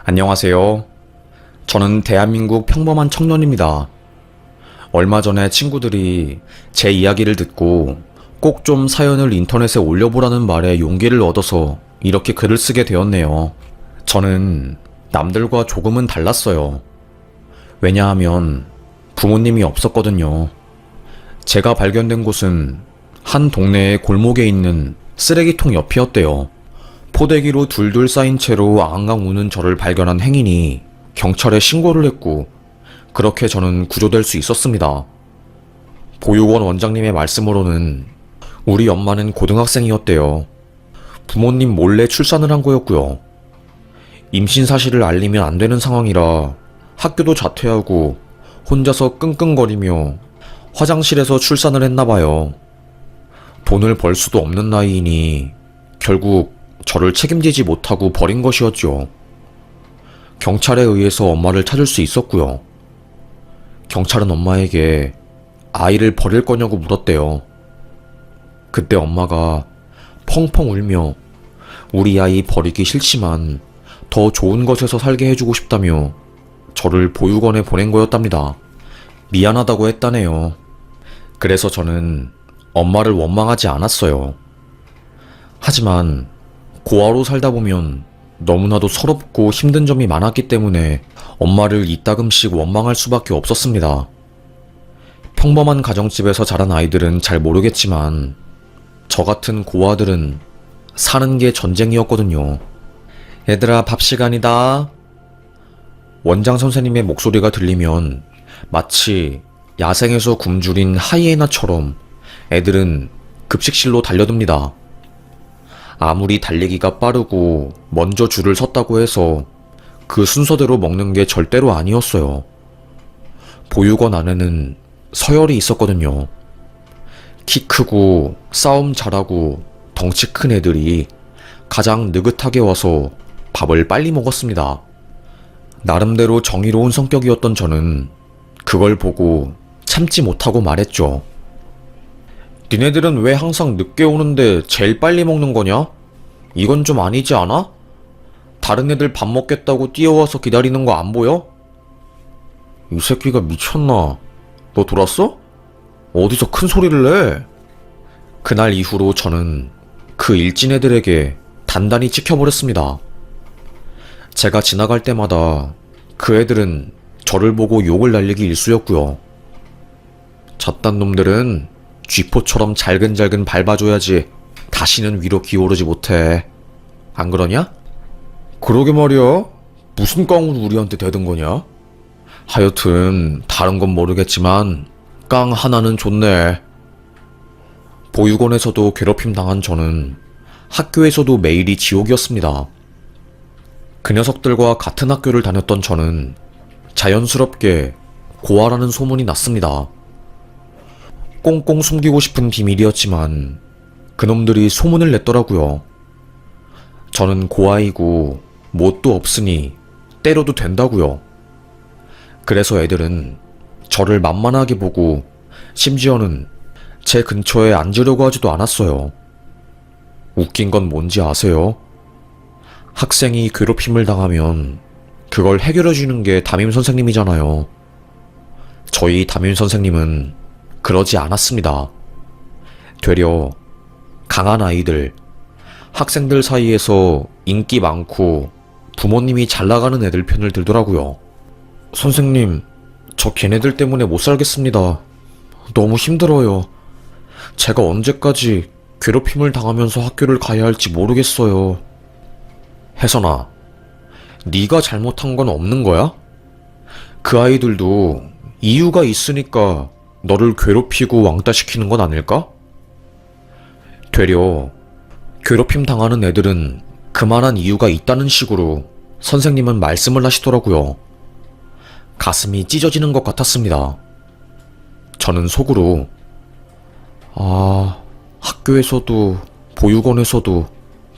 안녕하세요. 저는 대한민국 평범한 청년입니다. 얼마 전에 친구들이 제 이야기를 듣고 꼭 좀 사연을 인터넷에 올려보라는 말에 용기를 얻어서 이렇게 글을 쓰게 되었네요. 저는 남들과 조금은 달랐어요. 왜냐하면 부모님이 없었거든요. 제가 발견된 곳은 한 동네의 골목에 있는 쓰레기통 옆이었대요. 포대기로 둘둘 쌓인 채로 앙앙 우는 저를 발견한 행인이 경찰에 신고를 했고, 그렇게 저는 구조될 수 있었습니다. 보육원 원장님의 말씀으로는 우리 엄마는 고등학생이었대요. 부모님 몰래 출산을 한 거였고요. 임신 사실을 알리면 안 되는 상황이라 학교도 자퇴하고 혼자서 끙끙거리며 화장실에서 출산을 했나 봐요. 돈을 벌 수도 없는 나이이니 결국 저를 책임지지 못하고 버린 것이었죠. 경찰에 의해서 엄마를 찾을 수 있었고요. 경찰은 엄마에게 아이를 버릴 거냐고 물었대요. 그때 엄마가 펑펑 울며 우리 아이 버리기 싫지만 더 좋은 곳에서 살게 해주고 싶다며 저를 보육원에 보낸 거였답니다. 미안하다고 했다네요. 그래서 저는 엄마를 원망하지 않았어요. 하지만 고아로 살다 보면 너무나도 서럽고 힘든 점이 많았기 때문에 엄마를 이따금씩 원망할 수밖에 없었습니다. 평범한 가정집에서 자란 아이들은 잘 모르겠지만 저 같은 고아들은 사는 게 전쟁이었거든요. 얘들아, 밥 시간이다. 원장 선생님의 목소리가 들리면 마치 야생에서 굶주린 하이에나처럼 애들은 급식실로 달려듭니다. 아무리 달리기가 빠르고 먼저 줄을 섰다고 해서 그 순서대로 먹는 게 절대로 아니었어요. 보육원 안에는 서열이 있었거든요. 키 크고 싸움 잘하고 덩치 큰 애들이 가장 느긋하게 와서 밥을 빨리 먹었습니다. 나름대로 정의로운 성격이었던 저는 그걸 보고 참지 못하고 말했죠. 니네들은 왜 항상 늦게 오는데 제일 빨리 먹는 거냐? 이건 좀 아니지 않아? 다른 애들 밥 먹겠다고 뛰어와서 기다리는 거 안 보여? 이 새끼가 미쳤나? 너 돌았어? 어디서 큰 소리를 내? 그날 이후로 저는 그 일진 애들에게 단단히 찍혀버렸습니다. 제가 지나갈 때마다 그 애들은 저를 보고 욕을 날리기 일쑤였고요. 저딴 놈들은 쥐포처럼 잘근잘근 밟아줘야지 다시는 위로 기어오르지 못해. 안 그러냐? 그러게 말이야. 무슨 깡으로 우리한테 대든 거냐? 하여튼 다른 건 모르겠지만 깡 하나는 좋네. 보육원에서도 괴롭힘 당한 저는 학교에서도 매일이 지옥이었습니다. 그 녀석들과 같은 학교를 다녔던 저는 자연스럽게 고아라는 소문이 났습니다. 꽁꽁 숨기고 싶은 비밀이었지만 그놈들이 소문을 냈더라고요. 저는 고아이고 뭣도 없으니 때려도 된다고요. 그래서 애들은 저를 만만하게 보고 심지어는 제 근처에 앉으려고 하지도 않았어요. 웃긴 건 뭔지 아세요? 학생이 괴롭힘을 당하면 그걸 해결해주는 게 담임 선생님이잖아요. 저희 담임 선생님은 그러지 않았습니다. 되려 강한 아이들, 학생들 사이에서 인기 많고 부모님이 잘 나가는 애들 편을 들더라고요. 선생님, 저 걔네들 때문에 못 살겠습니다. 너무 힘들어요. 제가 언제까지 괴롭힘을 당하면서 학교를 가야 할지 모르겠어요. 혜선아, 네가 잘못한 건 없는 거야? 그 아이들도 이유가 있으니까 너를 괴롭히고 왕따시키는 건 아닐까? 되려 괴롭힘 당하는 애들은 그만한 이유가 있다는 식으로 선생님은 말씀을 하시더라고요. 가슴이 찢어지는 것 같았습니다. 저는 속으로 학교에서도 보육원에서도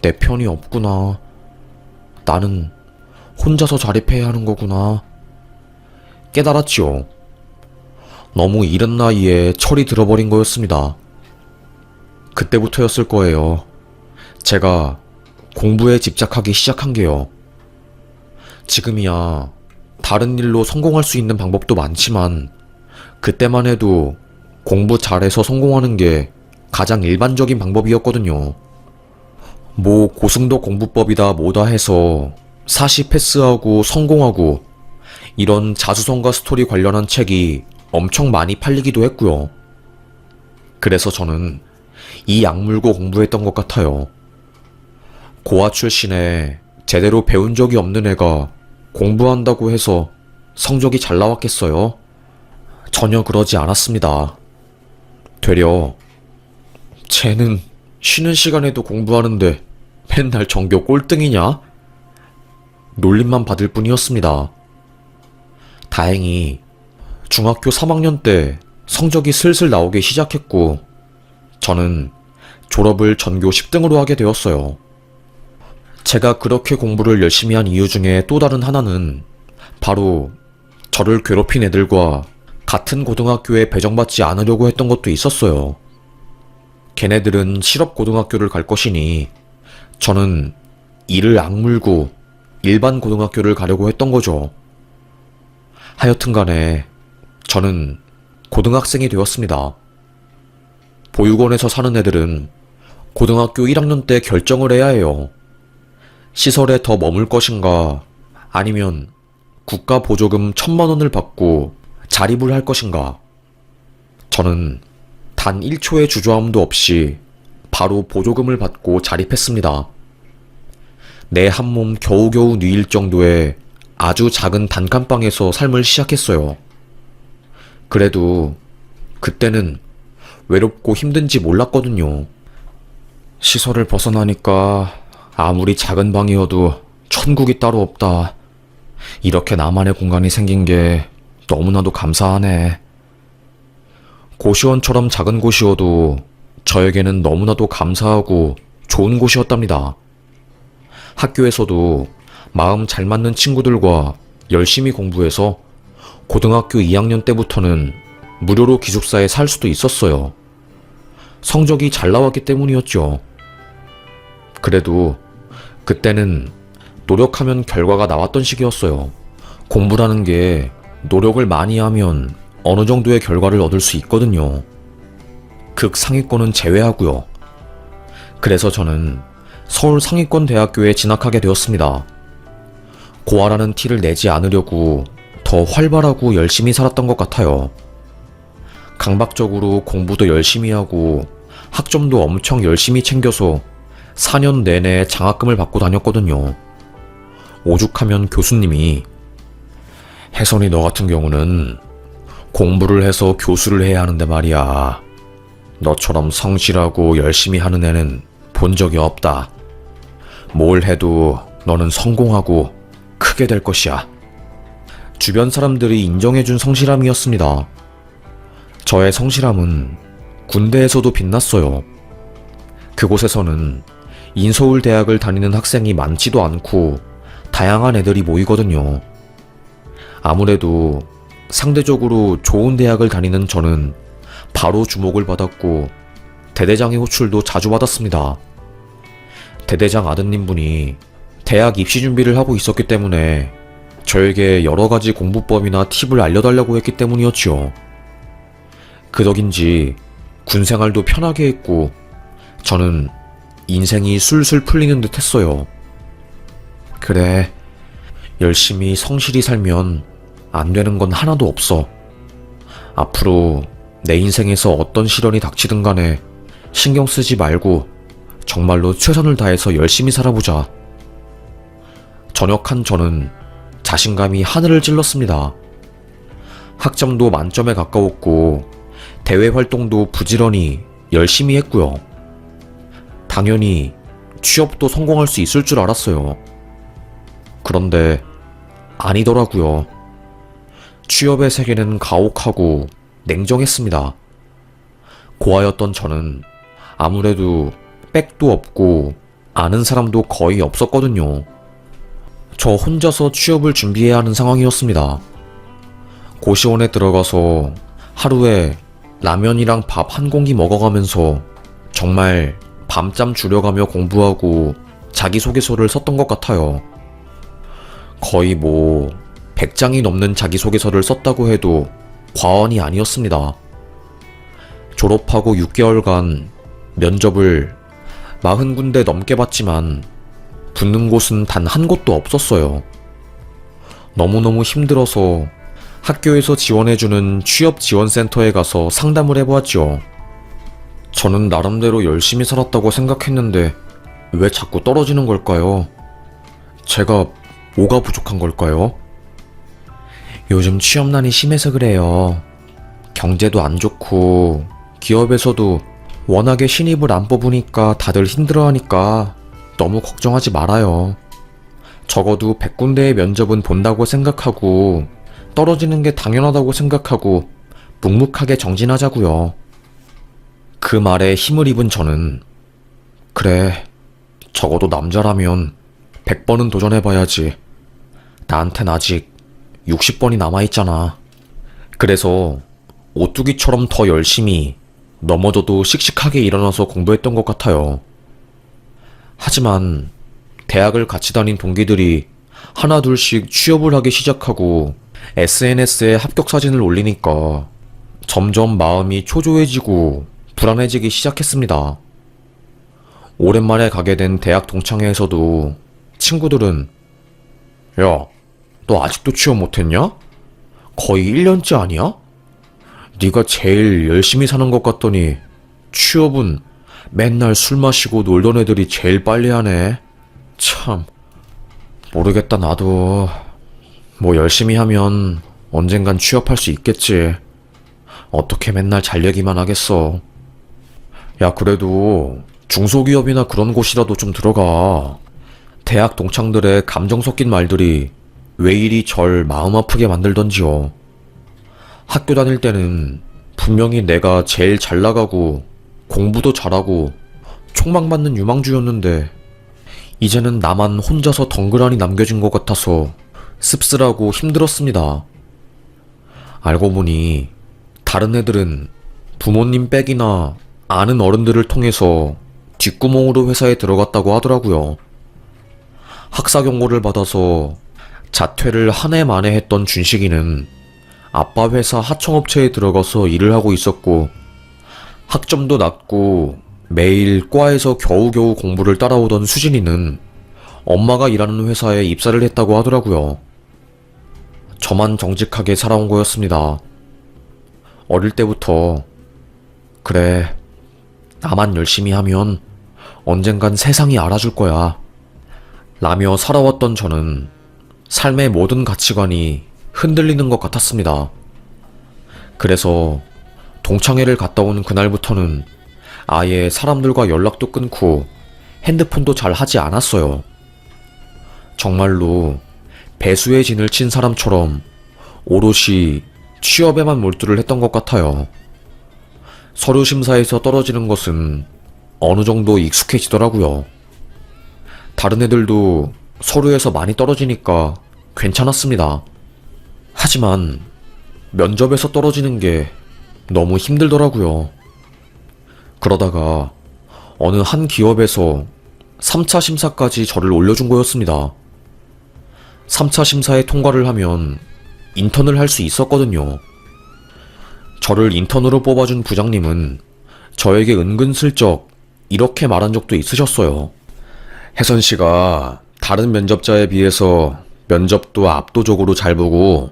내 편이 없구나. 나는 혼자서 자립해야 하는 거구나. 깨달았지요. 너무 이른 나이에 철이 들어버린 거였습니다. 그때부터였을 거예요. 제가 공부에 집착하기 시작한 게요. 지금이야 다른 일로 성공할 수 있는 방법도 많지만 그때만 해도 공부 잘해서 성공하는 게 가장 일반적인 방법이었거든요. 뭐 고승도 공부법이다 뭐다 해서 사시 패스하고 성공하고 이런 자수성가 스토리 관련한 책이 엄청 많이 팔리기도 했고요. 그래서 저는 이 약물고 공부했던 것 같아요. 고아 출신에 제대로 배운 적이 없는 애가 공부한다고 해서 성적이 잘 나왔겠어요? 전혀 그러지 않았습니다. 되려 쟤는 쉬는 시간에도 공부하는데 맨날 전교 꼴등이냐? 놀림만 받을 뿐이었습니다. 다행히 중학교 3학년 때 성적이 슬슬 나오기 시작했고 저는 졸업을 전교 10등으로 하게 되었어요. 제가 그렇게 공부를 열심히 한 이유 중에 또 다른 하나는 바로 저를 괴롭힌 애들과 같은 고등학교에 배정받지 않으려고 했던 것도 있었어요. 걔네들은 실업고등학교를 갈 것이니 저는 이를 악물고 일반 고등학교를 가려고 했던 거죠. 하여튼 간에 저는 고등학생이 되었습니다. 보육원에서 사는 애들은 고등학교 1학년 때 결정을 해야 해요. 시설에 더 머물 것인가 아니면 국가 보조금 1,000만 원을 받고 자립을 할 것인가. 저는 단 1초의 주저함도 없이 바로 보조금을 받고 자립했습니다. 내 한 몸 겨우겨우 누일 정도의 아주 작은 단칸방에서 삶을 시작했어요. 그래도 그때는 외롭고 힘든지 몰랐거든요. 시설을 벗어나니까 아무리 작은 방이어도 천국이 따로 없다. 이렇게 나만의 공간이 생긴 게 너무나도 감사하네. 고시원처럼 작은 곳이어도 저에게는 너무나도 감사하고 좋은 곳이었답니다. 학교에서도 마음 잘 맞는 친구들과 열심히 공부해서 고등학교 2학년 때부터는 무료로 기숙사에 살 수도 있었어요. 성적이 잘 나왔기 때문이었죠. 그래도 그때는 노력하면 결과가 나왔던 시기였어요. 공부라는 게 노력을 많이 하면 어느 정도의 결과를 얻을 수 있거든요. 극상위권은 제외하고요. 그래서 저는 서울 상위권 대학교에 진학하게 되었습니다. 고아라는 티를 내지 않으려고 더 활발하고 열심히 살았던 것 같아요. 강박적으로 공부도 열심히 하고 학점도 엄청 열심히 챙겨서 4년 내내 장학금을 받고 다녔거든요. 오죽하면 교수님이 혜선이 너 같은 경우는 공부를 해서 교수를 해야 하는데 말이야. 너처럼 성실하고 열심히 하는 애는 본 적이 없다. 뭘 해도 너는 성공하고 크게 될 것이야. 주변 사람들이 인정해준 성실함이었습니다. 저의 성실함은 군대에서도 빛났어요. 그곳에서는 인서울대학을 다니는 학생이 많지도 않고 다양한 애들이 모이거든요. 아무래도 상대적으로 좋은 대학을 다니는 저는 바로 주목을 받았고 대대장의 호출도 자주 받았습니다. 대대장 아드님 분이 대학 입시 준비를 하고 있었기 때문에 저에게 여러가지 공부법이나 팁을 알려달라고 했기 때문이었지요. 그 덕인지 군생활도 편하게 했고 저는 인생이 술술 풀리는 듯 했어요. 그래, 열심히 성실히 살면 안 되는 건 하나도 없어. 앞으로 내 인생에서 어떤 시련이 닥치든 간에 신경 쓰지 말고 정말로 최선을 다해서 열심히 살아보자. 전역한 저는 자신감이 하늘을 찔렀습니다. 학점도 만점에 가까웠고 대외 활동도 부지런히 열심히 했고요. 당연히 취업도 성공할 수 있을 줄 알았어요. 그런데 아니더라고요. 취업의 세계는 가혹하고 냉정했습니다. 고아였던 저는 아무래도 백도 없고 아는 사람도 거의 없었거든요. 저 혼자서 취업을 준비해야 하는 상황이었습니다. 고시원에 들어가서 하루에 라면이랑 밥 한 공기 먹어가면서 정말 밤잠 줄여가며 공부하고 자기소개서를 썼던 것 같아요. 거의 100장이 넘는 자기소개서를 썼다고 해도 과언이 아니었습니다. 졸업하고 6개월간 면접을 40군데 넘게 봤지만 붙는 곳은 단 한 곳도 없었어요. 너무너무 힘들어서 학교에서 지원해주는 취업지원센터에 가서 상담을 해보았죠. 저는 나름대로 열심히 살았다고 생각했는데 왜 자꾸 떨어지는 걸까요? 제가 뭐가 부족한 걸까요? 요즘 취업난이 심해서 그래요. 경제도 안 좋고 기업에서도 워낙에 신입을 안 뽑으니까 다들 힘들어하니까 너무 걱정하지 말아요. 적어도 100군데의 면접은 본다고 생각하고 떨어지는 게 당연하다고 생각하고 묵묵하게 정진하자고요. 그 말에 힘을 입은 저는 그래, 적어도 남자라면 100번은 도전해봐야지. 나한텐 아직 60번이 남아있잖아. 그래서 오뚜기처럼 더 열심히 넘어져도 씩씩하게 일어나서 공부했던 것 같아요. 하지만 대학을 같이 다닌 동기들이 하나 둘씩 취업을 하기 시작하고 SNS에 합격 사진을 올리니까 점점 마음이 초조해지고 불안해지기 시작했습니다. 오랜만에 가게 된 대학 동창회에서도 친구들은 야, 너 아직도 취업 못했냐? 거의 1년째 아니야? 네가 제일 열심히 사는 것 같더니 취업은 맨날 술 마시고 놀던 애들이 제일 빨리 하네. 참, 모르겠다 나도. 열심히 하면 언젠간 취업할 수 있겠지. 어떻게 맨날 잘 얘기만 하겠어. 야, 그래도 중소기업이나 그런 곳이라도 좀 들어가. 대학 동창들의 감정 섞인 말들이 왜 이리 절 마음 아프게 만들던지요. 학교 다닐 때는 분명히 내가 제일 잘 나가고 공부도 잘하고 촉망받는 유망주였는데 이제는 나만 혼자서 덩그러니 남겨진 것 같아서 씁쓸하고 힘들었습니다. 알고 보니 다른 애들은 부모님 빽이나 아는 어른들을 통해서 뒷구멍으로 회사에 들어갔다고 하더라고요. 학사 경고를 받아서 자퇴를 한 해 만에 했던 준식이는 아빠 회사 하청업체에 들어가서 일을 하고 있었고 학점도 낮고 매일 과에서 겨우겨우 공부를 따라오던 수진이는 엄마가 일하는 회사에 입사를 했다고 하더라고요. 저만 정직하게 살아온 거였습니다. 어릴 때부터 그래, 나만 열심히 하면 언젠간 세상이 알아줄 거야 라며 살아왔던 저는 삶의 모든 가치관이 흔들리는 것 같았습니다. 그래서 동창회를 갔다 온 그날부터는 아예 사람들과 연락도 끊고 핸드폰도 잘 하지 않았어요. 정말로 배수의 진을 친 사람처럼 오롯이 취업에만 몰두를 했던 것 같아요. 서류 심사에서 떨어지는 것은 어느 정도 익숙해지더라고요. 다른 애들도 서류에서 많이 떨어지니까 괜찮았습니다. 하지만 면접에서 떨어지는 게 너무 힘들더라고요. 그러다가 어느 한 기업에서 3차 심사까지 저를 올려준 거였습니다. 3차 심사에 통과를 하면 인턴을 할 수 있었거든요. 저를 인턴으로 뽑아준 부장님은 저에게 은근슬쩍 이렇게 말한 적도 있으셨어요. 혜선 씨가 다른 면접자에 비해서 면접도 압도적으로 잘 보고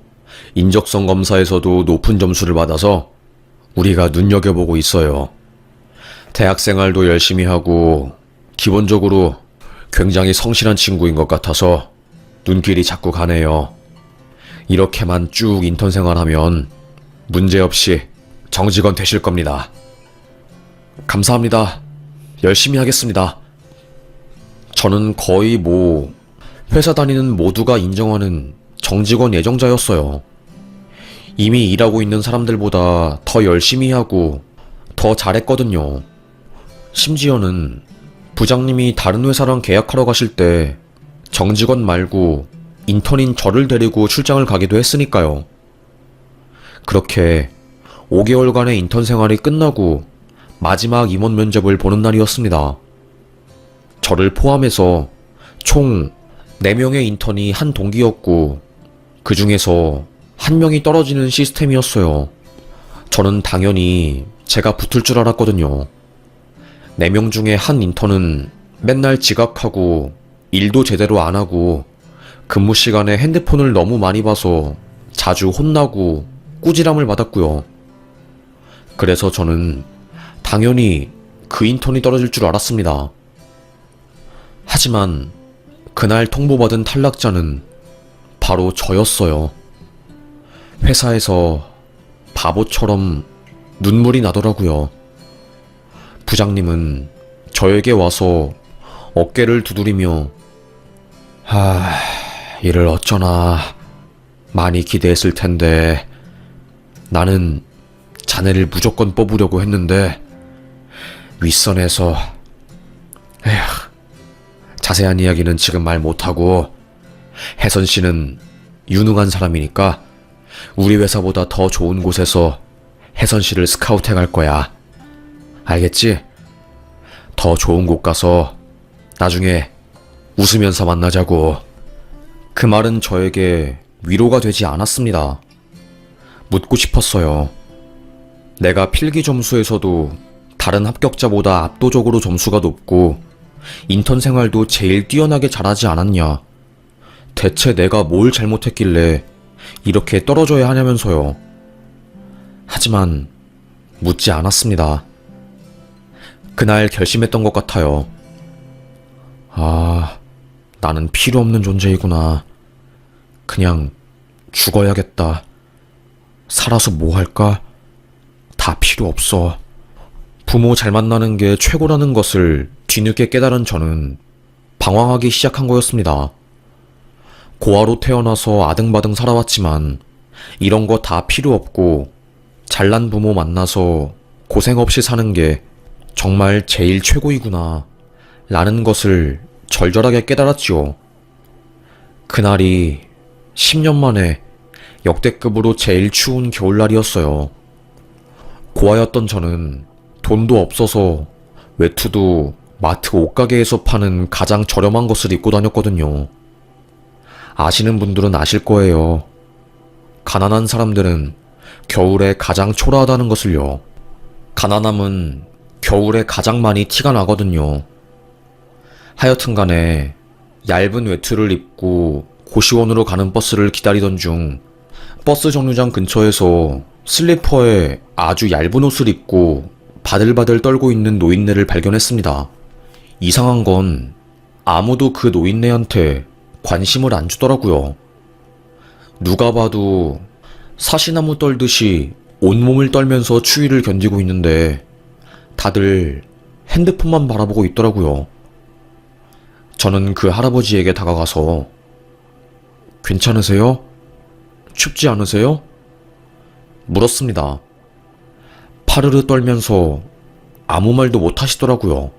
인적성 검사에서도 높은 점수를 받아서 우리가 눈여겨보고 있어요. 대학생활도 열심히 하고 기본적으로 굉장히 성실한 친구인 것 같아서 눈길이 자꾸 가네요. 이렇게만 쭉 인턴 생활하면 문제없이 정직원 되실 겁니다. 감사합니다. 열심히 하겠습니다. 저는 거의 회사 다니는 모두가 인정하는 정직원 예정자였어요. 이미 일하고 있는 사람들보다 더 열심히 하고 더 잘했거든요. 심지어는 부장님이 다른 회사랑 계약하러 가실 때 정직원 말고 인턴인 저를 데리고 출장을 가기도 했으니까요. 그렇게 5개월간의 인턴 생활이 끝나고 마지막 임원 면접을 보는 날이었습니다. 저를 포함해서 총 4명의 인턴이 한 동기였고 그 중에서 한 명이 떨어지는 시스템이었어요. 저는 당연히 제가 붙을 줄 알았거든요. 4명 중에 한 인턴은 맨날 지각하고 일도 제대로 안 하고 근무 시간에 핸드폰을 너무 많이 봐서 자주 혼나고 꾸지람을 받았고요. 그래서 저는 당연히 그 인턴이 떨어질 줄 알았습니다. 하지만 그날 통보받은 탈락자는 바로 저였어요. 회사에서 바보처럼 눈물이 나더라고요. 부장님은 저에게 와서 어깨를 두드리며 일을 어쩌나 많이 기대했을 텐데 나는 자네를 무조건 뽑으려고 했는데 윗선에서 자세한 이야기는 지금 말 못하고 혜선 씨는 유능한 사람이니까 우리 회사보다 더 좋은 곳에서 혜선 씨를 스카우트해 갈 거야. 알겠지? 더 좋은 곳 가서 나중에 웃으면서 만나자고. 그 말은 저에게 위로가 되지 않았습니다. 묻고 싶었어요. 내가 필기 점수에서도 다른 합격자보다 압도적으로 점수가 높고 인턴 생활도 제일 뛰어나게 잘하지 않았냐. 대체 내가 뭘 잘못했길래 이렇게 떨어져야 하냐면서요. 하지만 묻지 않았습니다. 그날 결심했던 것 같아요. 나는 필요 없는 존재이구나. 그냥 죽어야겠다. 살아서 뭐 할까? 다 필요 없어. 부모 잘 만나는 게 최고라는 것을 뒤늦게 깨달은 저는 방황하기 시작한 거였습니다. 고아로 태어나서 아등바등 살아왔지만 이런 거 다 필요 없고 잘난 부모 만나서 고생 없이 사는 게 정말 제일 최고이구나 라는 것을 절절하게 깨달았지요. 그날이 10년 만에 역대급으로 제일 추운 겨울날이었어요. 고아였던 저는 돈도 없어서 외투도 마트 옷가게에서 파는 가장 저렴한 것을 입고 다녔거든요. 아시는 분들은 아실 거예요. 가난한 사람들은 겨울에 가장 초라하다는 것을요. 가난함은 겨울에 가장 많이 티가 나거든요. 하여튼 간에 얇은 외투를 입고 고시원으로 가는 버스를 기다리던 중 버스 정류장 근처에서 슬리퍼에 아주 얇은 옷을 입고 바들바들 떨고 있는 노인네를 발견했습니다. 이상한 건 아무도 그 노인네한테 관심을 안 주더라고요. 누가 봐도 사시나무 떨듯이 온몸을 떨면서 추위를 견디고 있는데 다들 핸드폰만 바라보고 있더라고요. 저는 그 할아버지에게 다가가서 괜찮으세요? 춥지 않으세요? 물었습니다. 파르르 떨면서 아무 말도 못 하시더라고요.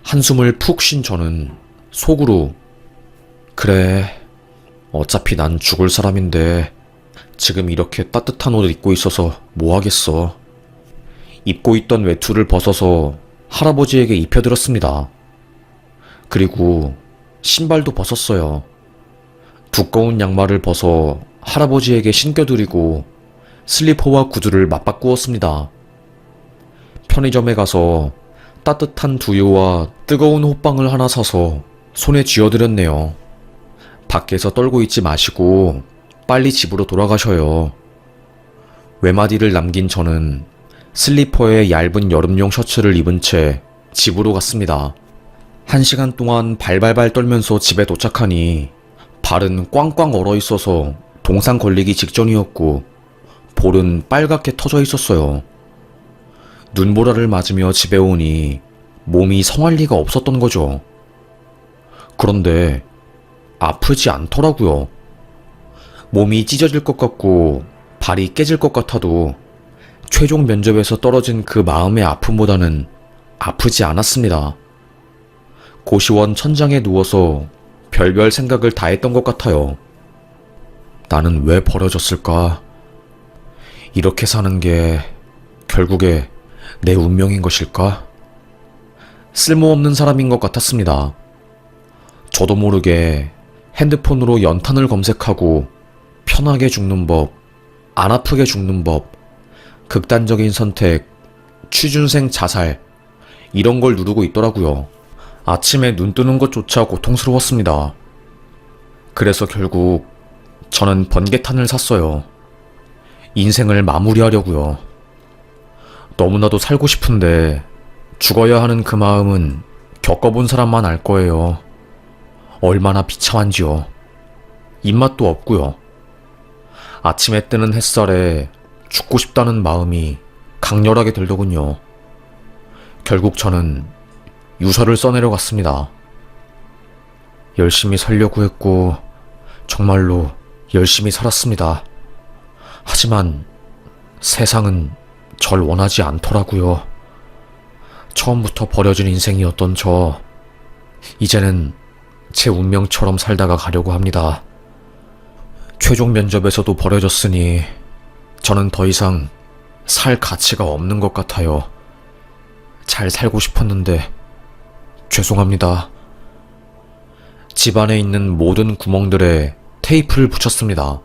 한숨을 푹 쉰 저는 속으로 그래, 어차피 난 죽을 사람인데 지금 이렇게 따뜻한 옷을 입고 있어서 뭐 하겠어. 입고 있던 외투를 벗어서 할아버지에게 입혀드렸습니다. 그리고 신발도 벗었어요. 두꺼운 양말을 벗어 할아버지에게 신겨드리고 슬리퍼와 구두를 맞바꾸었습니다. 편의점에 가서 따뜻한 두유와 뜨거운 호빵을 하나 사서 손에 쥐어드렸네요. 밖에서 떨고 있지 마시고 빨리 집으로 돌아가셔요. 외마디를 남긴 저는 슬리퍼에 얇은 여름용 셔츠를 입은 채 집으로 갔습니다. 1시간 동안 발발발 떨면서 집에 도착하니 발은 꽝꽝 얼어 있어서 동상 걸리기 직전이었고 볼은 빨갛게 터져 있었어요. 눈보라를 맞으며 집에 오니 몸이 성할 리가 없었던 거죠. 그런데 아프지 않더라고요. 몸이 찢어질 것 같고 발이 깨질 것 같아도 최종 면접에서 떨어진 그 마음의 아픔보다는 아프지 않았습니다. 고시원 천장에 누워서 별별 생각을 다 했던 것 같아요. 나는 왜 버려졌을까? 이렇게 사는 게 결국에 내 운명인 것일까? 쓸모없는 사람인 것 같았습니다. 저도 모르게 핸드폰으로 연탄을 검색하고 편하게 죽는 법, 안 아프게 죽는 법, 극단적인 선택, 취준생 자살, 이런 걸 누르고 있더라고요. 아침에 눈 뜨는 것조차 고통스러웠습니다. 그래서 결국 저는 번개탄을 샀어요. 인생을 마무리하려고요. 너무나도 살고 싶은데 죽어야 하는 그 마음은 겪어본 사람만 알 거예요. 얼마나 비참한지요. 입맛도 없고요. 아침에 뜨는 햇살에 죽고 싶다는 마음이 강렬하게 들더군요. 결국 저는 유서를 써내려갔습니다. 열심히 살려고 했고 정말로 열심히 살았습니다. 하지만 세상은 절 원하지 않더라고요. 처음부터 버려진 인생이었던 저, 이제는 제 운명처럼 살다가 가려고 합니다. 최종 면접에서도 버려졌으니 저는 더 이상 살 가치가 없는 것 같아요. 잘 살고 싶었는데 죄송합니다. 집안에 있는 모든 구멍들에 테이프를 붙였습니다.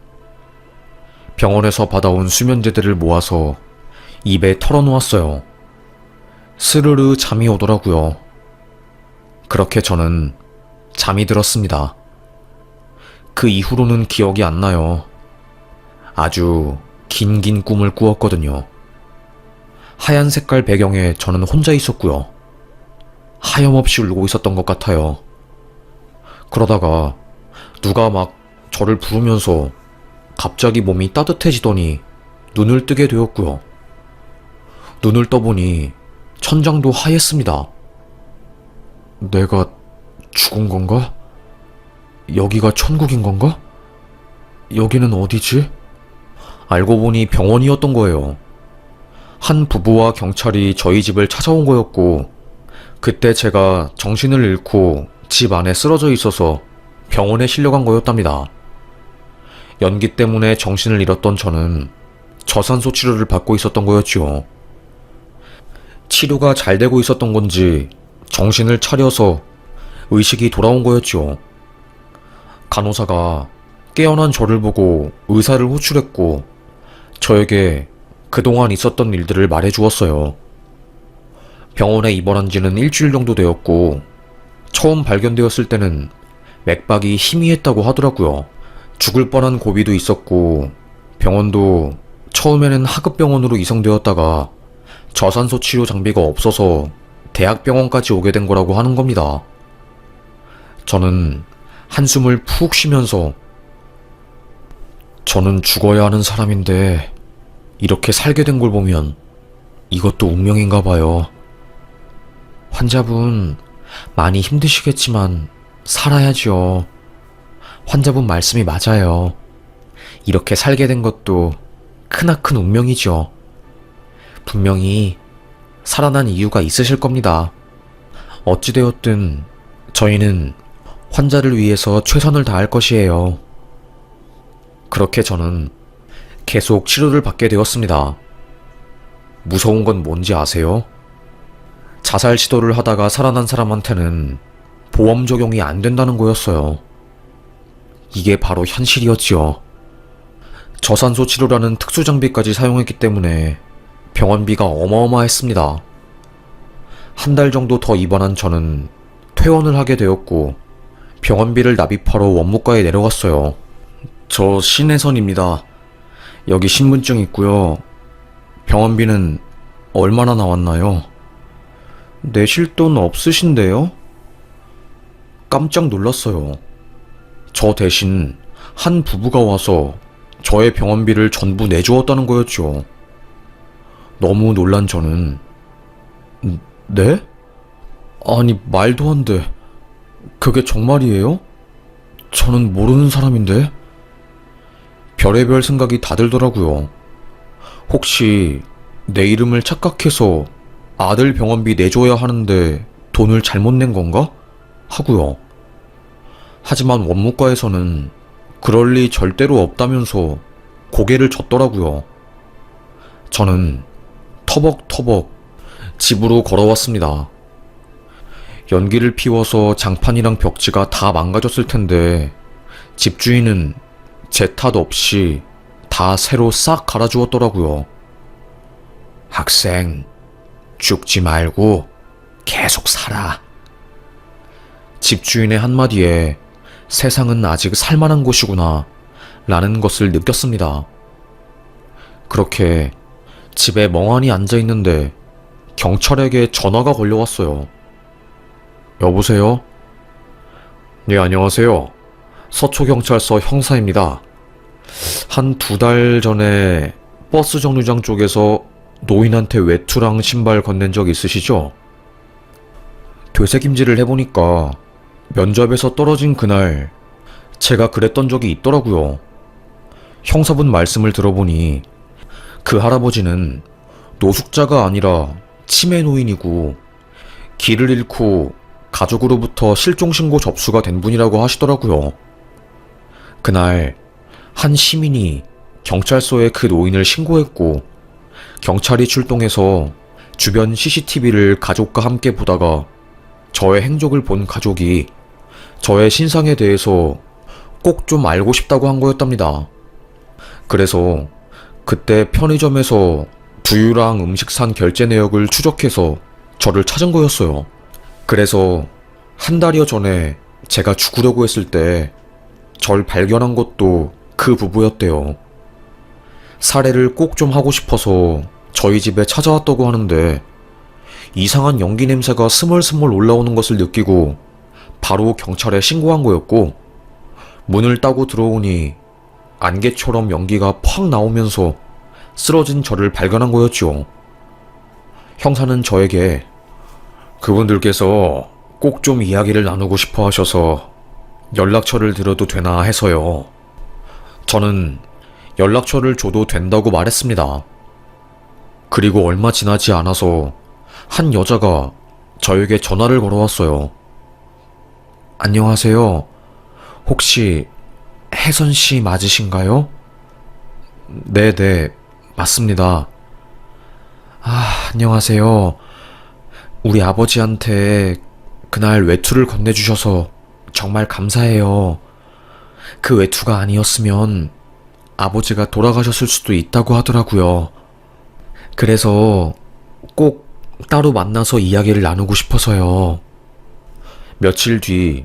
병원에서 받아온 수면제들을 모아서 입에 털어놓았어요. 스르르 잠이 오더라고요. 그렇게 저는 잠이 들었습니다. 그 이후로는 기억이 안 나요. 아주 긴 꿈을 꾸었거든요. 하얀 색깔 배경에 저는 혼자 있었고요. 하염없이 울고 있었던 것 같아요. 그러다가 누가 막 저를 부르면서 갑자기 몸이 따뜻해지더니 눈을 뜨게 되었고요. 눈을 떠보니 천장도 하였습니다. 내가 죽은 건가? 여기가 천국인 건가? 여기는 어디지? 알고 보니 병원이었던 거예요. 한 부부와 경찰이 저희 집을 찾아온 거였고, 그때 제가 정신을 잃고 집 안에 쓰러져 있어서 병원에 실려간 거였답니다. 연기 때문에 정신을 잃었던 저는 저산소 치료를 받고 있었던 거였지요. 치료가 잘 되고 있었던 건지 정신을 차려서 의식이 돌아온 거였지요. 간호사가 깨어난 저를 보고 의사를 호출했고 저에게 그동안 있었던 일들을 말해주었어요. 병원에 입원한 지는 일주일 정도 되었고 처음 발견되었을 때는 맥박이 희미했다고 하더라고요. 죽을 뻔한 고비도 있었고 병원도 처음에는 하급병원으로 이송되었다가 저산소 치료 장비가 없어서 대학병원까지 오게 된 거라고 하는 겁니다. 저는 한숨을 푹 쉬면서 저는 죽어야 하는 사람인데 이렇게 살게 된 걸 보면 이것도 운명인가 봐요. 환자분 많이 힘드시겠지만 살아야죠. 환자분 말씀이 맞아요. 이렇게 살게 된 것도 크나큰 운명이죠. 분명히 살아난 이유가 있으실 겁니다. 어찌되었든 저희는 환자를 위해서 최선을 다할 것이에요. 그렇게 저는 계속 치료를 받게 되었습니다. 무서운 건 뭔지 아세요? 자살 시도를 하다가 살아난 사람한테는 보험 적용이 안 된다는 거였어요. 이게 바로 현실이었지요. 저산소 치료라는 특수 장비까지 사용했기 때문에 병원비가 어마어마했습니다. 한 달 정도 더 입원한 저는 퇴원을 하게 되었고 병원비를 납입하러 원무과에 내려갔어요. 저 신혜선입니다. 여기 신분증 있고요. 병원비는 얼마나 나왔나요? 내실 돈 없으신데요? 깜짝 놀랐어요. 저 대신 한 부부가 와서 저의 병원비를 전부 내주었다는 거였죠. 너무 놀란 저는 네? 아니 말도 안 돼. 그게 정말이에요? 저는 모르는 사람인데? 별의별 생각이 다 들더라고요. 혹시 내 이름을 착각해서 아들 병원비 내줘야 하는데 돈을 잘못 낸 건가? 하고요. 하지만 원무과에서는 그럴 리 절대로 없다면서 고개를 젓더라고요. 저는 터벅터벅 집으로 걸어왔습니다. 연기를 피워서 장판이랑 벽지가 다 망가졌을 텐데 집주인은 제 탓 없이 다 새로 싹 갈아주었더라고요. 학생, 죽지 말고 계속 살아. 집주인의 한마디에 세상은 아직 살만한 곳이구나 라는 것을 느꼈습니다. 그렇게 집에 멍하니 앉아있는데 경찰에게 전화가 걸려왔어요. 여보세요? 네, 안녕하세요. 서초경찰서 형사입니다. 한 2달 전에 버스 정류장 쪽에서 노인한테 외투랑 신발 건넨 적 있으시죠? 되새김질을 해보니까 면접에서 떨어진 그날 제가 그랬던 적이 있더라고요. 형사분 말씀을 들어보니 그 할아버지는 노숙자가 아니라 치매 노인이고 길을 잃고 가족으로부터 실종신고 접수가 된 분이라고 하시더라고요. 그날 한 시민이 경찰서에 그 노인을 신고했고 경찰이 출동해서 주변 CCTV를 가족과 함께 보다가 저의 행적을 본 가족이 저의 신상에 대해서 꼭 좀 알고 싶다고 한 거였답니다. 그래서 그때 편의점에서 두유랑 음식 산 결제 내역을 추적해서 저를 찾은 거였어요. 그래서 한 달여 전에 제가 죽으려고 했을 때 절 발견한 것도 그 부부였대요. 살해를 꼭 좀 하고 싶어서 저희 집에 찾아왔다고 하는데 이상한 연기 냄새가 스멀스멀 올라오는 것을 느끼고 바로 경찰에 신고한 거였고 문을 따고 들어오니 안개처럼 연기가 팍 나오면서 쓰러진 저를 발견한 거였죠. 형사는 저에게 그분들께서 꼭 좀 이야기를 나누고 싶어 하셔서 연락처를 드려도 되나 해서요. 저는 연락처를 줘도 된다고 말했습니다. 그리고 얼마 지나지 않아서 한 여자가 저에게 전화를 걸어왔어요. 안녕하세요. 혹시 혜선 씨 맞으신가요? 네네, 맞습니다. 안녕하세요. 우리 아버지한테 그날 외투를 건네주셔서 정말 감사해요. 그 외투가 아니었으면 아버지가 돌아가셨을 수도 있다고 하더라고요. 그래서 꼭 따로 만나서 이야기를 나누고 싶어서요. 며칠 뒤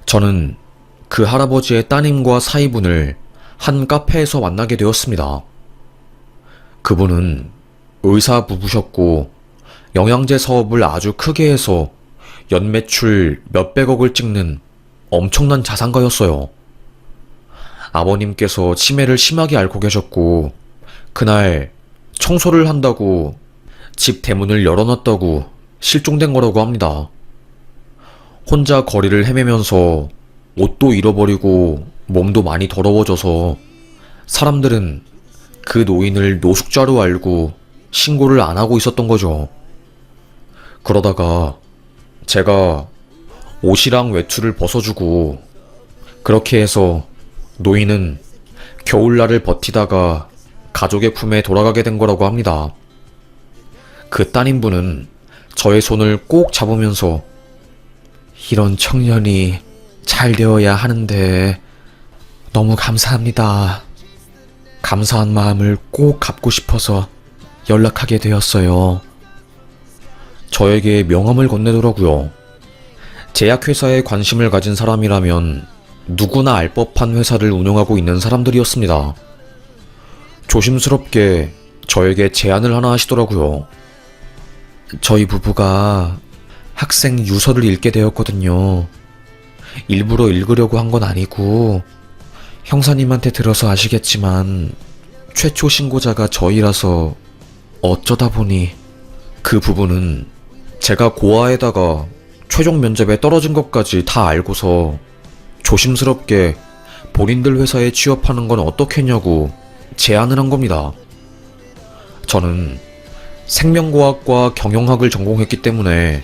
저는 그 할아버지의 따님과 사위분을 한 카페에서 만나게 되었습니다. 그분은 의사 부부셨고 영양제 사업을 아주 크게 해서 연매출 몇백억을 찍는 엄청난 자산가였어요. 아버님께서 치매를 심하게 앓고 계셨고 그날 청소를 한다고 집 대문을 열어놨다고 실종된 거라고 합니다. 혼자 거리를 헤매면서 옷도 잃어버리고 몸도 많이 더러워져서 사람들은 그 노인을 노숙자로 알고 신고를 안 하고 있었던 거죠. 그러다가 제가 옷이랑 외투를 벗어주고 그렇게 해서 노인은 겨울날을 버티다가 가족의 품에 돌아가게 된 거라고 합니다. 그 따님분은 저의 손을 꼭 잡으면서 이런 청년이 잘 되어야 하는데 너무 감사합니다. 감사한 마음을 꼭 갚고 싶어서 연락하게 되었어요. 저에게 명함을 건네더라고요. 제약회사에 관심을 가진 사람이라면 누구나 알 법한 회사를 운영하고 있는 사람들이었습니다. 조심스럽게 저에게 제안을 하나 하시더라고요. 저희 부부가 학생 유서를 읽게 되었거든요. 일부러 읽으려고 한 건 아니고 형사님한테 들어서 아시겠지만 최초 신고자가 저희라서 어쩌다 보니 그 부분은 제가 고아에다가 최종 면접에 떨어진 것까지 다 알고서 조심스럽게 본인들 회사에 취업하는 건 어떻겠냐고 제안을 한 겁니다. 저는 생명과학과 경영학을 전공했기 때문에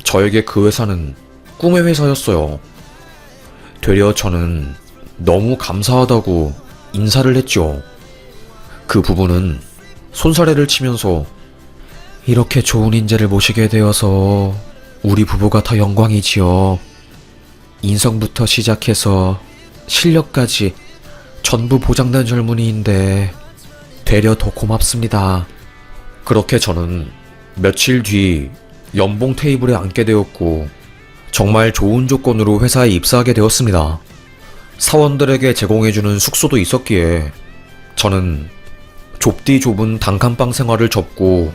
저에게 그 회사는 꿈의 회사였어요. 되려 저는 너무 감사하다고 인사를 했죠. 그 부부는 손사래를 치면서 이렇게 좋은 인재를 모시게 되어서 우리 부부가 더 영광이지요. 인성부터 시작해서 실력까지 전부 보장된 젊은이인데 되려 더 고맙습니다. 그렇게 저는 며칠 뒤 연봉 테이블에 앉게 되었고 정말 좋은 조건으로 회사에 입사하게 되었습니다. 사원들에게 제공해주는 숙소도 있었기에 저는 좁디 좁은 단칸방 생활을 접고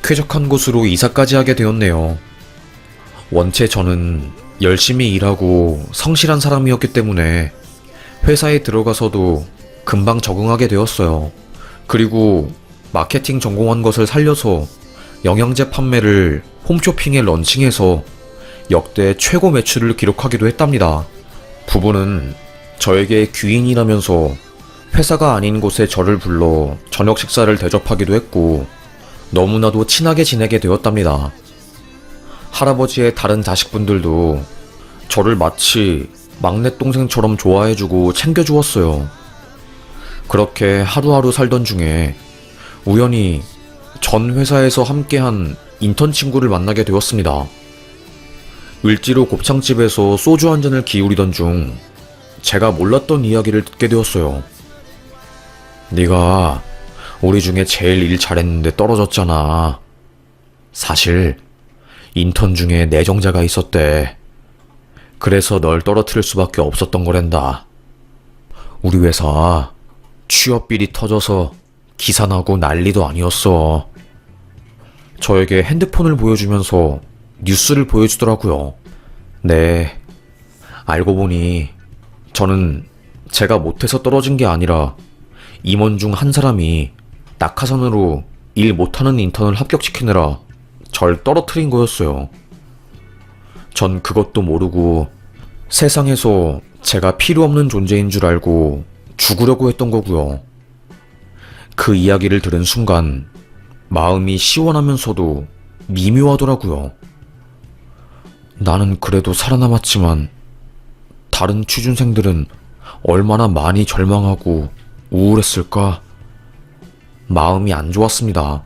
쾌적한 곳으로 이사까지 하게 되었네요. 원체 저는 열심히 일하고 성실한 사람이었기 때문에 회사에 들어가서도 금방 적응하게 되었어요. 그리고 마케팅 전공한 것을 살려서 영양제 판매를 홈쇼핑에 런칭해서 역대 최고 매출을 기록하기도 했답니다. 부부는 저에게 귀인이라면서 회사가 아닌 곳에 저를 불러 저녁 식사를 대접하기도 했고 너무나도 친하게 지내게 되었답니다. 할아버지의 다른 자식분들도 저를 마치 막내 동생처럼 좋아해주고 챙겨주었어요. 그렇게 하루하루 살던 중에 우연히 전 회사에서 함께한 인턴 친구를 만나게 되었습니다. 을지로 곱창집에서 소주 한 잔을 기울이던 중 제가 몰랐던 이야기를 듣게 되었어요. 네가 우리 중에 제일 일 잘했는데 떨어졌잖아. 사실 인턴 중에 내정자가 있었대. 그래서 널 떨어뜨릴 수밖에 없었던 거란다. 우리 회사 취업비리 터져서 기사 나고 난리도 아니었어. 저에게 핸드폰을 보여주면서 뉴스를 보여주더라고요. 네, 알고 보니 저는 제가 못해서 떨어진 게 아니라 임원 중 한 사람이 낙하산으로 일 못하는 인턴을 합격시키느라 절 떨어뜨린 거였어요. 전 그것도 모르고 세상에서 제가 필요 없는 존재인 줄 알고 죽으려고 했던 거고요. 그 이야기를 들은 순간 마음이 시원하면서도 미묘하더라고요. 나는 그래도 살아남았지만 다른 취준생들은 얼마나 많이 절망하고 우울했을까? 마음이 안 좋았습니다.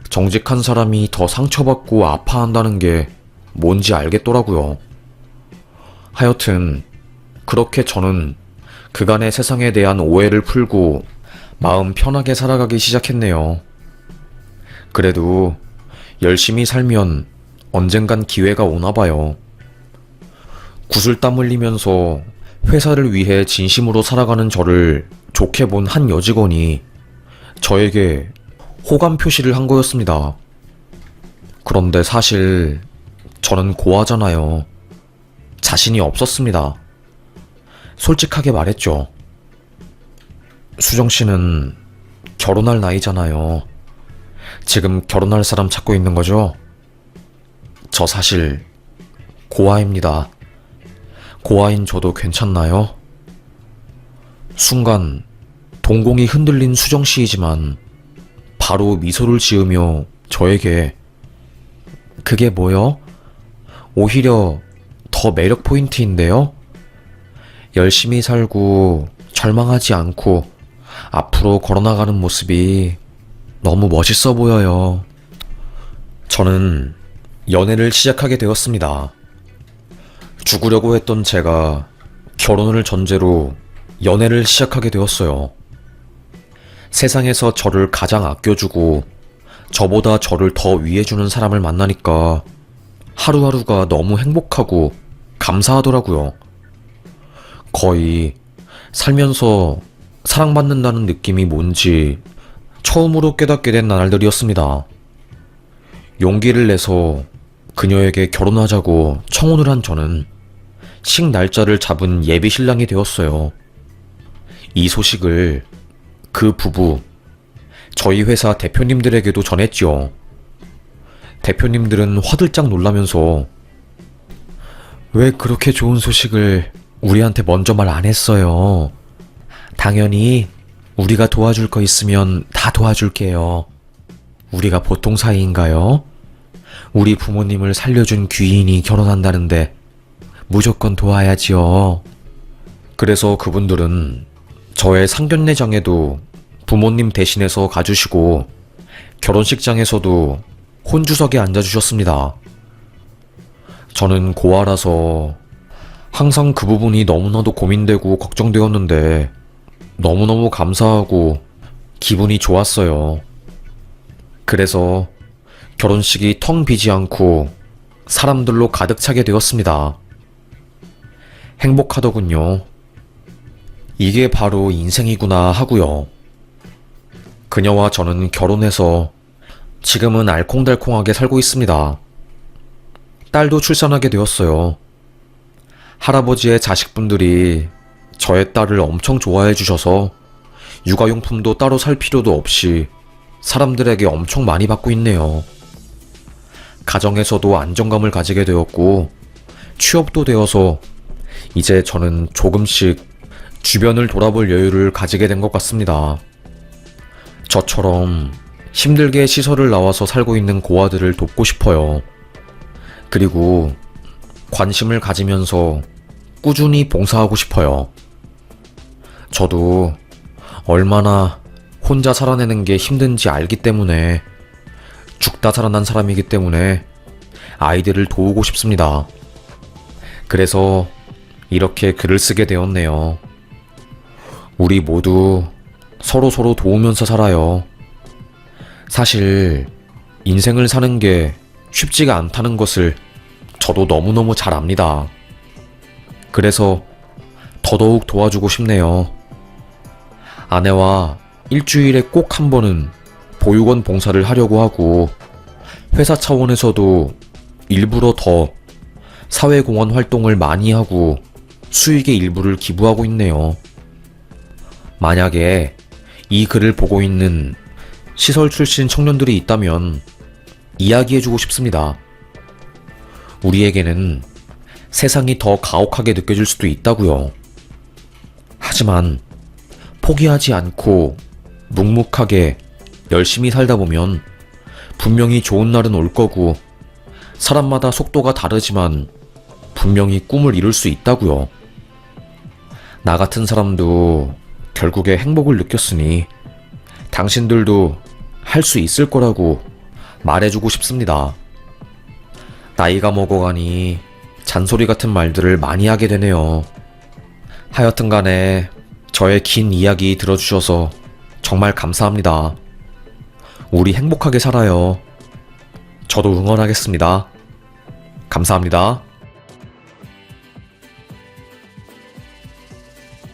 정직한 사람이 더 상처받고 아파한다는 게 뭔지 알겠더라고요. 하여튼 그렇게 저는 그간의 세상에 대한 오해를 풀고 마음 편하게 살아가기 시작했네요. 그래도 열심히 살면 언젠간 기회가 오나 봐요. 구슬땀 흘리면서 회사를 위해 진심으로 살아가는 저를 좋게 본 한 여직원이 저에게 호감 표시를 한 거였습니다. 그런데 사실 저는 고아잖아요. 자신이 없었습니다. 솔직하게 말했죠. 수정 씨는 결혼할 나이잖아요. 지금 결혼할 사람 찾고 있는 거죠? 저 사실 고아입니다. 고아인 저도 괜찮나요? 순간 동공이 흔들린 수정 씨이지만 바로 미소를 지으며 저에게 그게 뭐요? 오히려 더 매력 포인트인데요? 열심히 살고 절망하지 않고 앞으로 걸어나가는 모습이 너무 멋있어 보여요. 저는 연애를 시작하게 되었습니다. 죽으려고 했던 제가 결혼을 전제로 연애를 시작하게 되었어요. 세상에서 저를 가장 아껴주고 저보다 저를 더 위해주는 사람을 만나니까 하루하루가 너무 행복하고 감사하더라고요. 거의 살면서 사랑받는다는 느낌이 뭔지 처음으로 깨닫게 된 날들이었습니다. 용기를 내서 그녀에게 결혼하자고 청혼을 한 저는 식 날짜를 잡은 예비 신랑이 되었어요. 이 소식을 그 부부, 저희 회사 대표님들에게도 전했죠. 대표님들은 화들짝 놀라면서 왜 그렇게 좋은 소식을 우리한테 먼저 말 안 했어요? 당연히 우리가 도와줄 거 있으면 다 도와줄게요. 우리가 보통 사이인가요? 우리 부모님을 살려준 귀인이 결혼한다는데 무조건 도와야지요. 그래서 그분들은 저의 상견례장에도 부모님 대신해서 가주시고 결혼식장에서도 혼주석에 앉아주셨습니다. 저는 고아라서 항상 그 부분이 너무나도 고민되고 걱정되었는데 너무너무 감사하고 기분이 좋았어요. 그래서 결혼식이 텅 비지 않고 사람들로 가득 차게 되었습니다. 행복하더군요. 이게 바로 인생이구나 하고요. 그녀와 저는 결혼해서 지금은 알콩달콩하게 살고 있습니다. 딸도 출산하게 되었어요. 할아버지의 자식분들이 저의 딸을 엄청 좋아해 주셔서 육아용품도 따로 살 필요도 없이 사람들에게 엄청 많이 받고 있네요. 가정에서도 안정감을 가지게 되었고 취업도 되어서 이제 저는 조금씩 주변을 돌아볼 여유를 가지게 된 것 같습니다. 저처럼 힘들게 시설을 나와서 살고 있는 고아들을 돕고 싶어요. 그리고 관심을 가지면서 꾸준히 봉사하고 싶어요. 저도 얼마나 혼자 살아내는 게 힘든지 알기 때문에 죽다 살아난 사람이기 때문에 아이들을 도우고 싶습니다. 그래서 이렇게 글을 쓰게 되었네요. 우리 모두 서로 도우면서 살아요. 사실 인생을 사는 게 쉽지가 않다는 것을 저도 너무너무 잘 압니다. 그래서 더더욱 도와주고 싶네요. 아내와 일주일에 꼭 한 번은 보육원 봉사를 하려고 하고 회사 차원에서도 일부러 더 사회공헌 활동을 많이 하고 수익의 일부를 기부하고 있네요. 만약에 이 글을 보고 있는 시설 출신 청년들이 있다면 이야기해주고 싶습니다. 우리에게는 세상이 더 가혹하게 느껴질 수도 있다고요. 하지만 포기하지 않고 묵묵하게 열심히 살다 보면 분명히 좋은 날은 올 거고 사람마다 속도가 다르지만 분명히 꿈을 이룰 수 있다고요. 나 같은 사람도 결국에 행복을 느꼈으니 당신들도 할 수 있을 거라고 말해주고 싶습니다. 나이가 먹어가니 잔소리 같은 말들을 많이 하게 되네요. 하여튼 간에 저의 긴 이야기 들어주셔서 정말 감사합니다. 우리 행복하게 살아요. 저도 응원하겠습니다. 감사합니다.